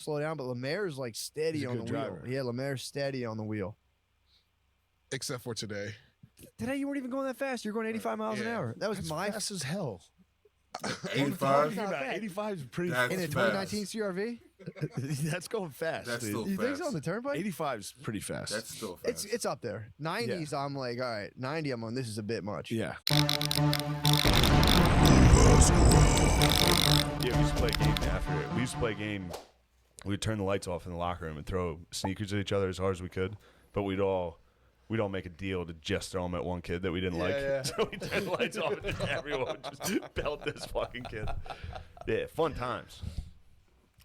slow down, but Lemaire's like steady on the driver. wheel. Yeah, Lemaire's steady on the wheel. Except for today. Today you weren't even going that fast. You're going 85 miles an hour. That was That's my fast as hell. 85. 85 is pretty. That's in a fast. 2019 CRV. That's going fast. That's dude. still You think fast. so on the turnpike? 85 is pretty fast. That's still fast. It's up there. 90s. I'm like, all right. 90. I'm on. This is a bit much. Yeah. Yeah, we used to play a game after it. We used to play a game. We would turn the lights off in the locker room and throw sneakers at each other as hard as we could, but we'd all make a deal to just throw them at one kid that we didn't like. Yeah. So we turned the lights off and everyone would just belt this fucking kid. Yeah, fun times.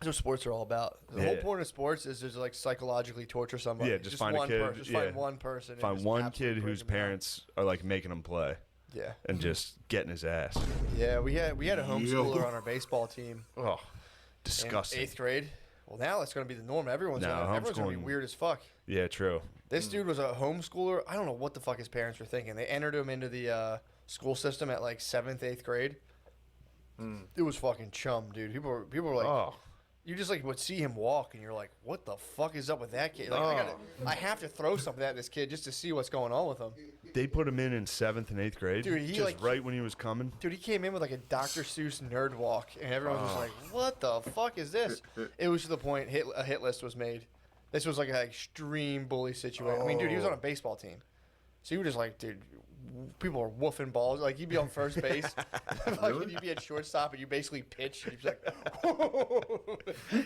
That's what sports are all about. The whole point of sports is to like psychologically torture somebody. Yeah, just find a one kid. Person. Just find one person. and Find just one absolutely kid break whose him down. parents are like making him play Yeah. and just getting his ass. Yeah, we had a homeschooler on our baseball team Oh, in disgusting. 8th grade. Well, now it's going to be the norm. Everyone's No, going to be homeschooling- weird as fuck. Yeah, true. This dude was a homeschooler. I don't know what the fuck his parents were thinking. They entered him into the school system at like 7th, 8th grade. It was fucking chum, dude. People were like, Oh, you just like would see him walk, and you're like, what the fuck is up with that kid? Like, I have to throw something at this kid just to see what's going on with him. they put him in 7th and 8th grade. Dude, he, just like- right when he was coming. Dude, he came in with like a Dr. Seuss nerd walk, and everyone was like, what the fuck is this? It was to the point a hit list was made. This was like an extreme bully situation. I mean, dude, he was on a baseball team. So you were just like, dude, people are woofing balls. Like, you'd be on first base. Like, you'd be at shortstop, and you basically pitch. And you'd be like,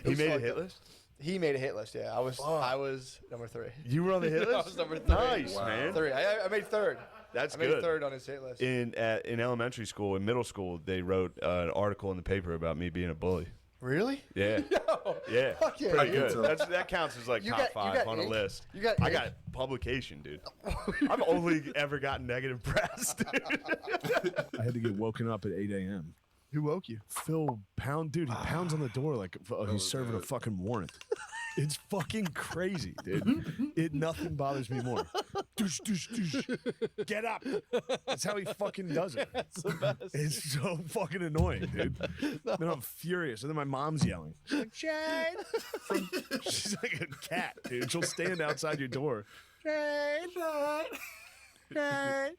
He made a hit list? He made a hit list, yeah. I was number 3. You were on the hit list? I was number 3. Nice, Wow. man. 3. I made 3rd. That's I made good. 3rd on his hit list. In elementary school, in middle school, they wrote an article in the paper about me being a bully. Really? Yeah. Yeah. Fuck yeah, Pretty dude. good. That counts as like You top got 5 on a ink? list. You got I ink? got publication, dude. I've only ever gotten negative press, dude. I had to get woken up at 8 a.m. Who woke you? Phil Pound, dude, he pounds on the door like he's serving a fucking warrant. It's fucking crazy, dude. Nothing bothers me more. Doosh, doosh, doosh. Get up. That's how he fucking does it. That's the best. It's so fucking annoying, dude. Then I'm furious. And then my mom's yelling. She's like, Shane. She's like a cat, dude. She'll stand outside your door. Shane. Shane.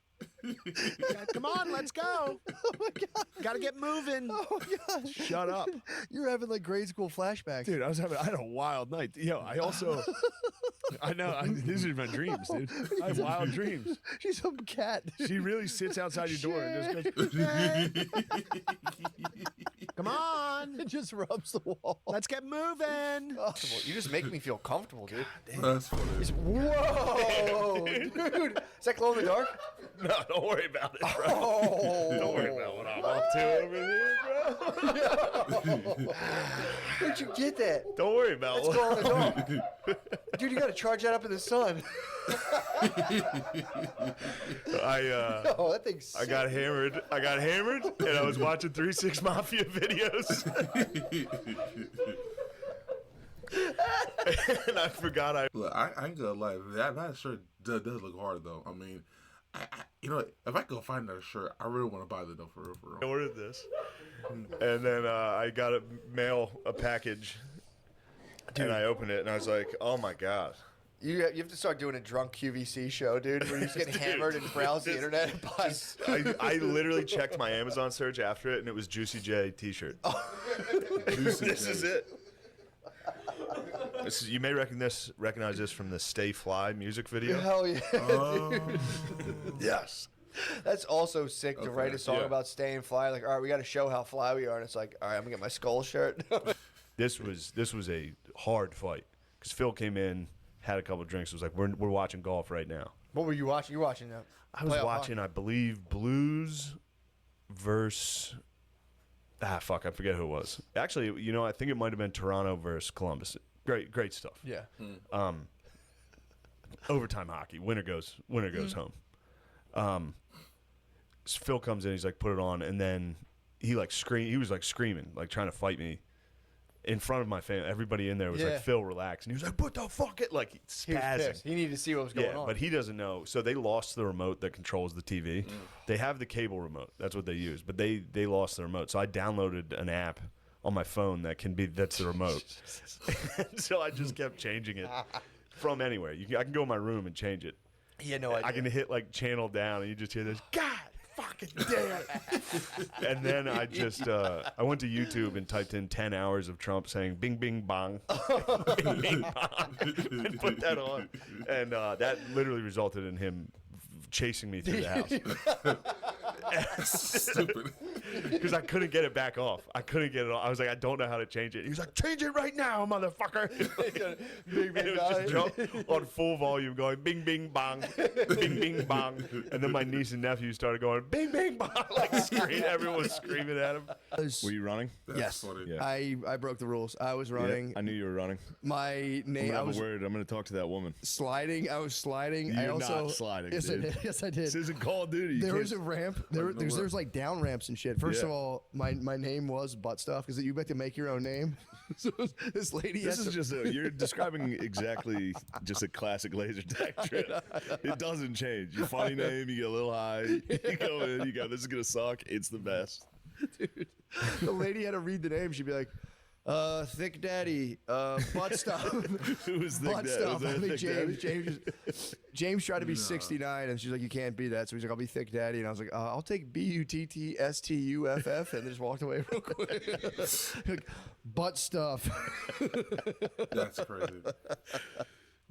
Come on, let's go. Oh my god. Gotta get moving. Oh my god. Shut up. You're having like grade school flashbacks. Dude, I had a wild night. Yo, I also, I know, these are my dreams, dude. I have wild dreams. She's some cat. She really sits outside your door and just goes, "Hey, come on, It just rubs the wall. let's get moving. Well, you just make me feel comfortable, dude. That's funny. Whoa, dude. Is that glow in the dark? No, don't worry about it, bro. Oh. Don't worry about what I'm up to over here, bro. Where'd you get that? Don't worry about That's what. glow in the dark. Dude, you got to charge that up in the sun. Oh, that thing's I got hammered. And I was watching 3 6 Mafia videos. And I forgot I. Look, I ain't gonna lie. That shirt does look hard though. I mean, you know, if I go find that shirt, I really want to buy that though for real. ordered this, and then I got a package, and I opened it, and I was like, "Oh my god!" You have to start doing a drunk QVC show, dude, where you just get hammered and browse the internet and buy. I literally checked my Amazon search after it, and it was Juicy J T-shirt. This is it. You may recognize this from the "Stay Fly" music video. Hell yeah, dude. Yes. That's also sick to write a song yeah. about staying fly. Like, all right, we got to show how fly we are, and it's like, all right, I'm gonna get my skull shirt. This was a hard fight because Phil came in, had a couple drinks, was like, "We're watching golf right now." What were you watching? You were watching that? I was watching, I believe, Blues versus. I forget who it was. Actually, you know, I think it might have been Toronto versus Columbus. Great stuff. Yeah. Overtime hockey. Winner goes home. So Phil comes in. He's like, "Put it on," and then he was screaming, like trying to fight me in front of my family. Everybody in there was Yeah. like, "Phil, relax," and he was like, "What the fuck?" It like He was spazzing. pissed. He needed to see what was going Yeah, on. but he doesn't know. So they lost the remote that controls the TV. They have the cable remote. That's what they use. But they lost the remote. So I downloaded an app on my phone that's the remote. So I just kept changing it from anywhere. I can go in my room and change it. He had no idea. I can hit like channel down, and you just hear this. God fucking damn it! And then I just I went to YouTube and typed in 10 hours of Trump saying "Bing Bing Bong," Bing Bing Bong, and put that on, and that literally resulted in him chasing me through the house. Stupid. Because I couldn't get it back off. I couldn't get it off. I was like, I don't know how to change it. He was like, change it right now, motherfucker. Bing, And it was just Trump on full volume going, bing, bing, bong, bing, bing, bong. And then my niece and nephew started going, bing, bing, bong, like screaming. Everyone was screaming at him. Were you running? Yes. Funny. Yeah. I broke the rules. I was running. I knew you were running. My I'm name. gonna I have was a word. I'm gonna talk to that woman. sliding. I was sliding. I You're also not sliding, Yes, dude. I did. Yes, I did. This isn't Call of Duty. You There can't- was a ramp. There's like down ramps and shit. First Yeah. of all, my name was butt stuff because you have to make your own name. So this lady. This had is to- just you're describing exactly just a classic laser tag trip. It doesn't change. Your funny name, you get a little high, you go in, you go, this is gonna suck. It's the best. Dude, the lady had to read the name. She'd be like, Thick Daddy, butt stuff. Who was Thick Butt Daddy? stuff. Was I that think Thick Daddy? James tried to be 69, and she's like, you can't be that. So he's like, I'll be Thick Daddy. And I was like, I'll take BUTTSTUFF, and just walked away real quick. Like, butt stuff. That's crazy.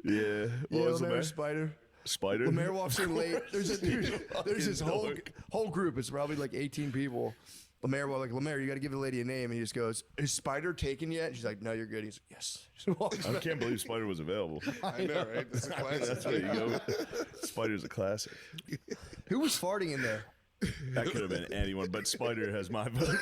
Yeah. Yeah, What was Lemaire Lemaire? Spider. Spider? Lemaire walks in late. There's this whole group. It's probably like 18 people. Lemaire, Lemaire, you got to give the lady a name. And he just goes, is Spider taken yet? And she's like, no, you're good. He's like, yes. Just walks I can't believe Spider was available. I know, right? That's a classic. That's what you go. Spider's a classic. Who was farting in there? That could have been anyone, but Spider has my vote.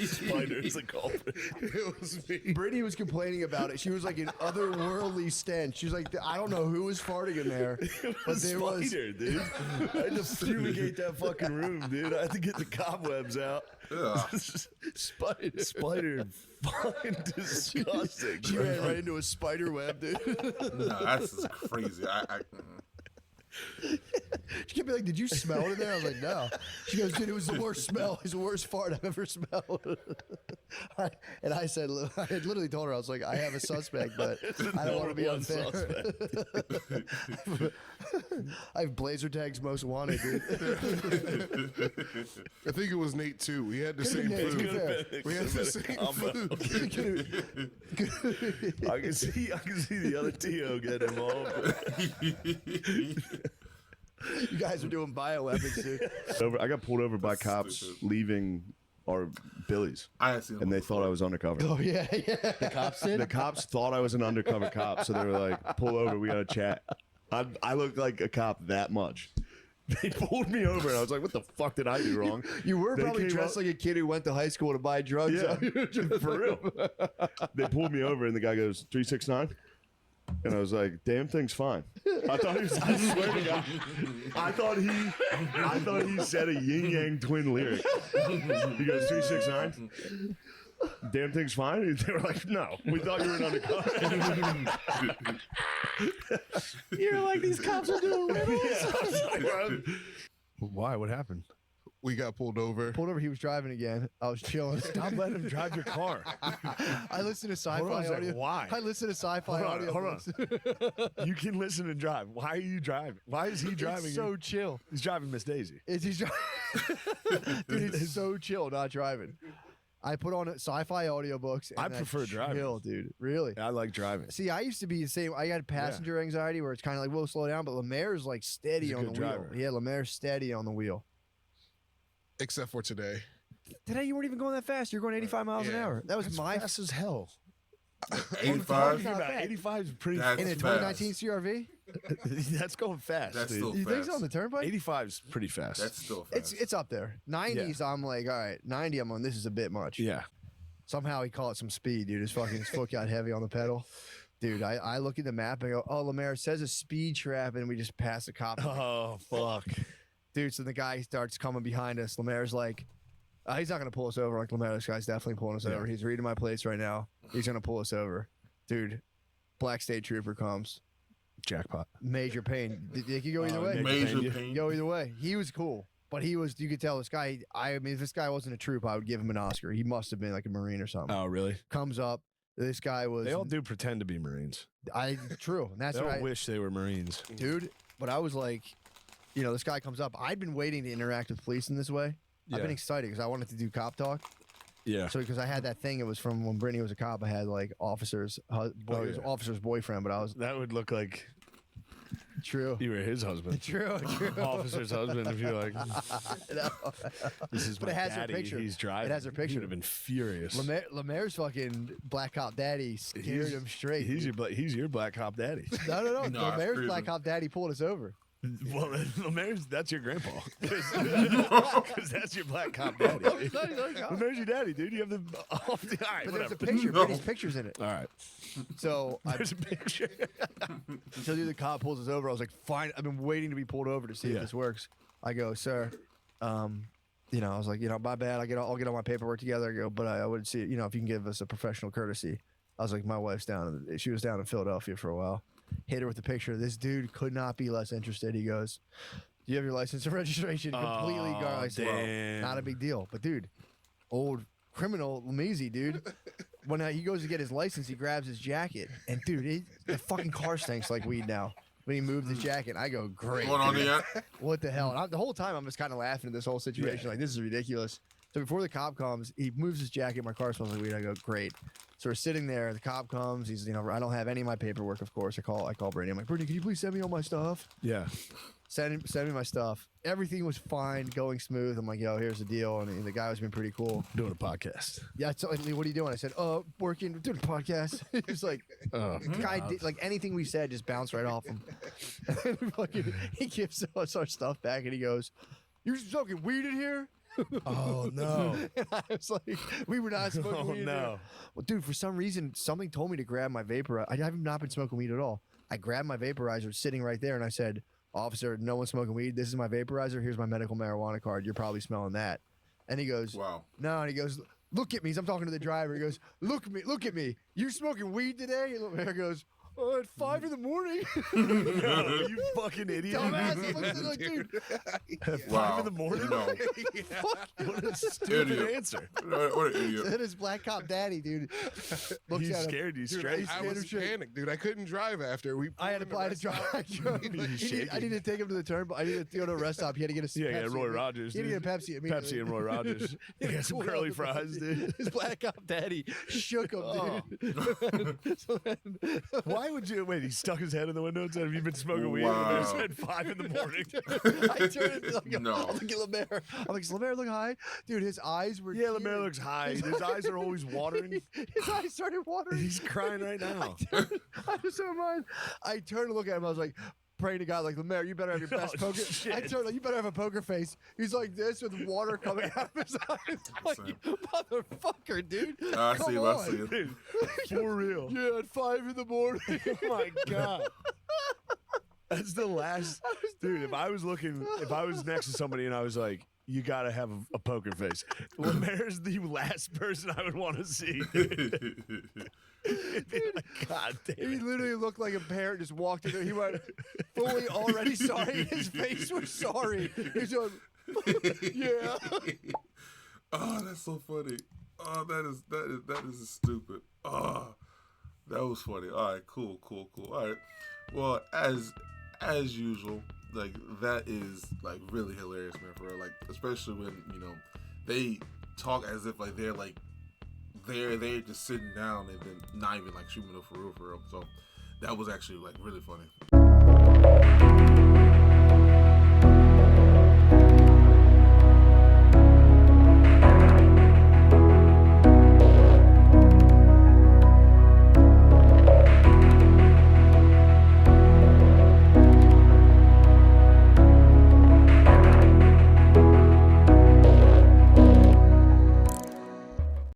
Spider is a culprit. It was me. Brittany was complaining about it. She was like an otherworldly stench. She was like, I don't know who was farting in there, but there was. Spider, dude. I had to fumigate that fucking room, dude. I had to get the cobwebs out. Yeah. Spider, fucking disgusting. She ran right into a spider web, dude. No, that's just crazy. She kept be like, did you smell it in there? I was like, no. She goes, dude, it was the worst smell. It was the worst fart I've ever smelled. And I said, I had literally told her, I was like, I have a suspect, but I don't want to be unfair. I have blazer tags most wanted, dude. I think it was Nate too. We had the same Nate, to be food. fair. We had the same food. I can see the other T.O. get involved. You guys are doing bioweapons, dude. I got pulled over by cops leaving our Billy's, I had seen and they thought I was undercover. Oh, yeah. The cops did? The cops thought I was an undercover cop, so they were like, pull over, we got to chat. I looked like a cop that much. They pulled me over, and I was like, what the fuck did I do wrong? You were They probably came dressed up- like a kid who went to high school to buy drugs. Yeah, for real. They pulled me over, and the guy goes, 369? And I was like, damn thing's fine. I thought he was, I swear to God, I thought he said a yin yang twin lyric. He goes, 369? Damn thing's fine? And they were like, no, we thought you were an undercover. You're like, these cops are doing riddles. Why? What happened? We got pulled over. Pulled over, he was driving again. I was chilling. Stop letting him drive your car. I listen to sci-fi Hold on a second, audio. why? I listen to sci-fi audio. Hold on. You can listen and drive. Why are you driving? Why is he driving? It's so chill. He's driving Miss Daisy. He's dude, it's so chill not driving. I put on sci-fi audiobooks. And I prefer driving. Chill, dude. Really. I like driving. See, I used to be the same. I had passenger anxiety where it's kind of like, we'll slow down, but Lemaire's like steady He's a on the good wheel. driver. Yeah, Lemaire's steady on the wheel. Except for today. Today you weren't even going that fast. You're going 85 miles an Yeah. hour. That was That's my fast as hell. 85. Not bad. 85 is pretty. That's in a fast. 2019 CRV. That's going fast. That's dude. still You think fast. so on the turnpike? 85 is pretty fast. That's still fast. It's up there. 90s. I'm like, all right. 90. I'm on. This is a bit much. yeah. Somehow he called it some speed, dude. His foot got heavy on the pedal. Dude, I look at the map and I go, oh, Lemaire, it says a speed trap, and we just pass a cop. Oh fuck. Dude, so the guy starts coming behind us. Lemaire's like, he's not going to pull us over. Like, Lemaire, this guy's definitely pulling us over. He's reading my plates right now. He's going to pull us over. Dude, Black State Trooper comes. Jackpot. Major pain. It could go either way. Major pain. Go either way. He was cool. But he was. You could tell this guy. I mean, if this guy wasn't a troop, I would give him an Oscar. He must have been like a Marine or something. Oh, really? Comes up. This guy was. They all do pretend to be Marines. True. And that's They what all wish they were Marines. dude. But I was like, this guy comes up. I'd been waiting to interact with police in this way. I've been excited because I wanted to do cop talk. Yeah. So because I had that thing, it was from when Brittany was a cop. I had like officer's it was officer's boyfriend, but I was That would look like true. you were his husband. True. Officer's husband. If you're like, this is But my it has her daddy. picture. He's driving. It has her picture. He would have been furious. Lemaire's fucking black cop daddy scared him straight. He's your black cop daddy. No. No, Lemaire's that's black cop daddy pulled us over. Well, Lemaire's, that's your grandpa. Because that's your black cop daddy. Lemaire's your daddy, dude. You have the. All right, But there's a whatever. picture. No. Brittany's picture's in it. All right. So There's a picture. So dude, the cop pulls us over. I was like, fine. I've been waiting to be pulled over to see Yeah. if this works. I go, sir. I was like, my bad. I'll get all my paperwork together. I go, but I would see, if you can give us a professional courtesy. I was like, my wife's down. She was down in Philadelphia for a while. Hit her with the picture. This dude could not be less interested. He goes, "Do you have your license and registration?" Completely gone. I said, damn. "Not a big deal." But dude, old criminal Lamizi, dude. When he goes to get his license, he grabs his jacket, and dude, the fucking car stinks like weed now. When he moved his jacket, I go, "Great." Going on yet? What the hell? And the whole time I'm just kind of laughing at this whole situation. Like, this is ridiculous. So before the cop comes, he moves his jacket. My car smells like weed. I go, great. So we're sitting there. The cop comes. He's, I don't have any of my paperwork, of course. I call Brittany. I'm like, Brittany, can you please send me all my stuff? Yeah. Send me my stuff. Everything was fine, going smooth. I'm like, yo, here's the deal. And the guy was being pretty cool. Doing a podcast. Yeah, so what are you doing? I said, working, doing a podcast. He was like, Oh, the guy did, like anything we said just bounced right off him. And then he gives us our stuff back and he goes, "You're smoking weed in here?" Oh, no. And I was like, we were not smoking Oh, weed in no. here. Well, dude, for some reason, something told me to grab my vaporizer. I have not been smoking weed at all. I grabbed my vaporizer sitting right there and I said, "Officer, no one's smoking weed. This is my vaporizer. Here's my medical marijuana card. You're probably smelling that." And he goes, Wow. "No." And he goes, "Look at me." I'm talking to the driver. He goes, "Look at me. You smoking weed today?" And the goes, "Oh, at 5 in the morning." No, you fucking idiot. Dumbass. I looked at him like, dude. At 5 Wow. in the morning? No. What a stupid Idiot. answer. What an idiot. That is black cop daddy, dude. Looks He at him. scared you Dude, straight. I was panicked, dude. I couldn't drive after we. I had to pulled apply in to the rest drive. stop. I needed to take him to the turnpike. I needed to go to a rest stop. He had to get a Yeah, Pepsi. Roy Rogers. He had to dude. get a Pepsi immediately. Pepsi and Roy Rogers. You got some curly fries, dude. His black cop daddy shook him, dude. So then, Why would you wait? He stuck his head in the window and said, "Have you been smoking weed?" Wow. And they said 5 in the morning. I turned to like, No. I'm like, Lemaire. I'm like, "Is Lemaire look high?" Dude, his eyes were Yeah, Lemaire tearing. looks high. His eyes are always watering. His eyes started watering. He's crying right now. I was so mine. I turned to look at him. I was like, praying to God, like, "Lemaire, you better have your best Oh, poker." shit. I turned, like, "You better have a poker face." He's like this with water coming out of his eyes. Like, you motherfucker, dude. I Come see him. on. I see him. Dude, for real. Yeah, at 5 in the morning. Oh my god. That's the last dude. If I was next to somebody and I was like, "You gotta have a poker face," Lemaire's the last person I would want to see. Dude. It'd be like, God damn He it. literally looked like a parent just walked in there. He went fully already sorry. His face was sorry. He's going, yeah. Oh, that's so funny. Oh, that is stupid. Oh, that was funny. All right, cool. All right. Well, as usual, like that is like really hilarious, man. For real. Like, especially when they talk as if like they're just sitting down and then not even like shooting up for real. So that was actually like really funny.